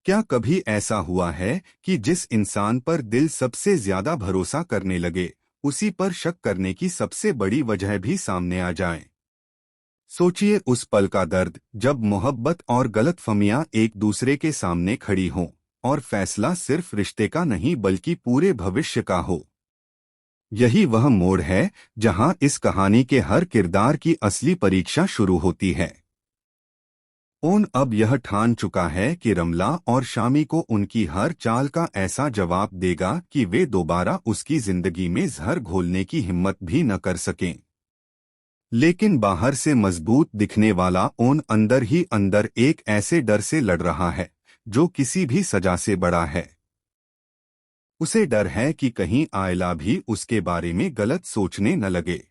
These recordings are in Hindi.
क्या कभी ऐसा हुआ है कि जिस इंसान पर दिल सबसे ज्यादा भरोसा करने लगे, उसी पर शक करने की सबसे बड़ी वजह भी सामने आ जाए? सोचिए उस पल का दर्द जब मोहब्बत और गलतफहमियां एक दूसरे के सामने खड़ी हों और फैसला सिर्फ रिश्ते का नहीं बल्कि पूरे भविष्य का हो। यही वह मोड़ है जहां इस कहानी के हर किरदार की असली परीक्षा शुरू होती है। ओन अब यह ठान चुका है कि रमला और शामी को उनकी हर चाल का ऐसा जवाब देगा कि वे दोबारा उसकी जिंदगी में जहर घोलने की हिम्मत भी न कर सकें। लेकिन बाहर से मजबूत दिखने वाला ओन अंदर ही अंदर एक ऐसे डर से लड़ रहा है जो किसी भी सजा से बड़ा है। उसे डर है कि कहीं आयला भी उसके बारे में गलत सोचने न लगे।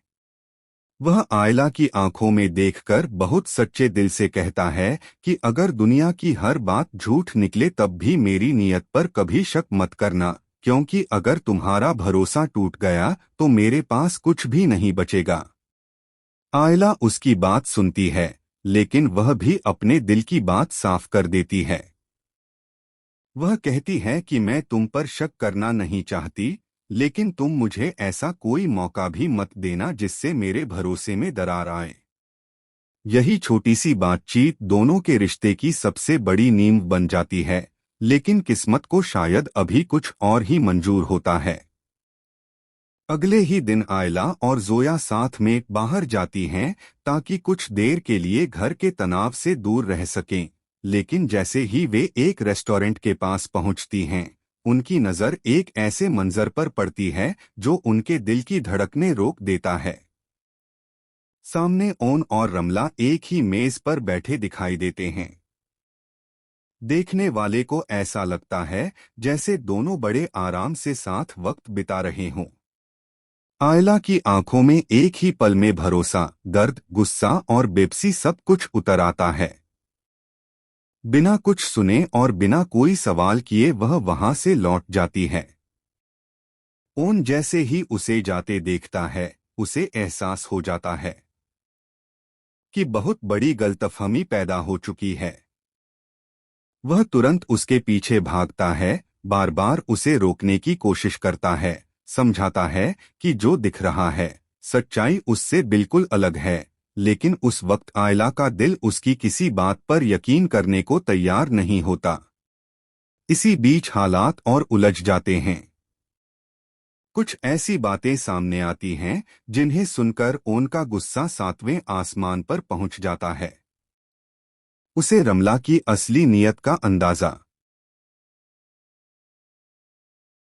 वह आयला की आंखों में देखकर बहुत सच्चे दिल से कहता है कि अगर दुनिया की हर बात झूठ निकले तब भी मेरी नीयत पर कभी शक मत करना, क्योंकि अगर तुम्हारा भरोसा टूट गया तो मेरे पास कुछ भी नहीं बचेगा। आयला उसकी बात सुनती है, लेकिन वह भी अपने दिल की बात साफ कर देती है। वह कहती है कि मैं तुम पर शक करना नहीं चाहती, लेकिन तुम मुझे ऐसा कोई मौका भी मत देना जिससे मेरे भरोसे में दरार आए। यही छोटी सी बातचीत दोनों के रिश्ते की सबसे बड़ी नींव बन जाती है, लेकिन किस्मत को शायद अभी कुछ और ही मंजूर होता है। अगले ही दिन आयला और जोया साथ में बाहर जाती हैं ताकि कुछ देर के लिए घर के तनाव से दूर रह सकें, लेकिन जैसे ही वे एक रेस्टोरेंट के पास पहुंचती हैं, उनकी नज़र एक ऐसे मंजर पर पड़ती है जो उनके दिल की धड़कनें रोक देता है। सामने ओन और रमला एक ही मेज पर बैठे दिखाई देते हैं। देखने वाले को ऐसा लगता है जैसे दोनों बड़े आराम से साथ वक्त बिता रहे हों। आयला की आंखों में एक ही पल में भरोसा, दर्द, गुस्सा और बेबसी सब कुछ उतर आता है। बिना कुछ सुने और बिना कोई सवाल किए वह वहां से लौट जाती है। ओन जैसे ही उसे जाते देखता है, उसे एहसास हो जाता है कि बहुत बड़ी गलतफहमी पैदा हो चुकी है। वह तुरंत उसके पीछे भागता है, बार बार उसे रोकने की कोशिश करता है, समझाता है कि जो दिख रहा है सच्चाई उससे बिल्कुल अलग है, लेकिन उस वक्त आयला का दिल उसकी किसी बात पर यकीन करने को तैयार नहीं होता। इसी बीच हालात और उलझ जाते हैं। कुछ ऐसी बातें सामने आती हैं जिन्हें सुनकर ओन का गुस्सा 7वें आसमान पर पहुंच जाता है। उसे रमला की असली नीयत का अंदाजा